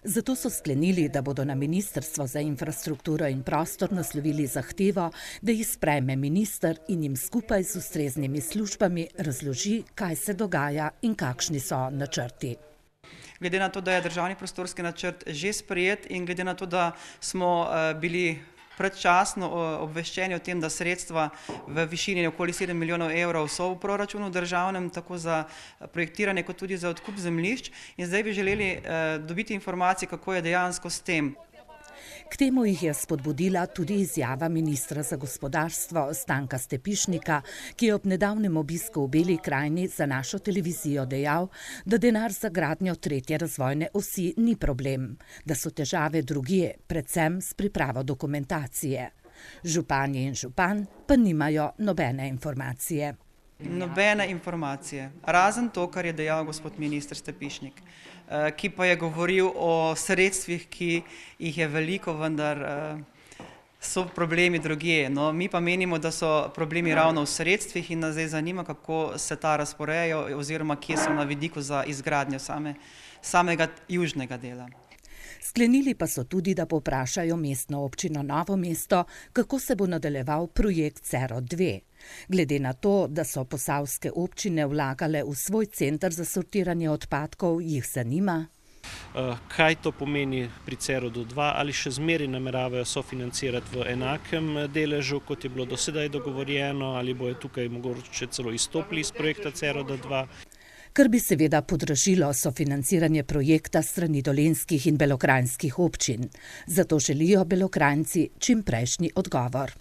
Zato so sklenili, da bodo na Ministrstvo za infrastrukturo in prostor naslovili zahtevo, da jih sprejme minister in jim skupaj z ustreznimi službami razloži, kaj se dogaja in kakšni so načrti. Glede na to, da je državni prostorski načrt že sprejet in glede na to, da smo bili predčasno obveščeni o tem, da sredstva v višini okoli 7 milijonov evrov so v proračunu državnem, tako za projektiranje kot tudi za odkup zemljišč, in zdaj bi želeli dobiti informacije, kako je dejansko s tem. K temu jih je spodbudila tudi izjava ministra za gospodarstvo Stanka Stepišnika, ki je ob nedavnem obisku v Beli krajini za našo televizijo dejal, da denar za gradnjo 3. razvojne osi ni problem, da so težave drugje, predvsem s pripravo dokumentacije. Županje in župan pa nimajo nobene informacije. Nobene informacije, razen to, kar je dejal gospod minister Stepišnik, ki pa je govoril o sredstvih, ki jih je veliko, vendar so problemi drugje. No, mi pa menimo, da so problemi ravno v sredstvih in nas zdaj zanima, kako se ta razporejajo oziroma kje so na vidiku za izgradnjo samega južnega dela. Sklenili pa so tudi, da povprašajo mestno občino Novo mesto, kako se bo nadaljeval projekt Cero 2. Glede na to, da so posavske občine vlagale v svoj center za sortiranje odpadkov, jih zanima. Kaj to pomeni pri Cerodu 2, ali še zmeraj nameravajo sofinancirati v enakem deležu, kot je bilo do sedaj dogovorjeno, ali bojo tukaj mogoče celo izstopili iz projekta Ceroda 2. Kar bi seveda podražilo sofinanciranje projekta strani dolenjskih in belokranjskih občin. Zato želijo Belokranjci čimprejšnji odgovor.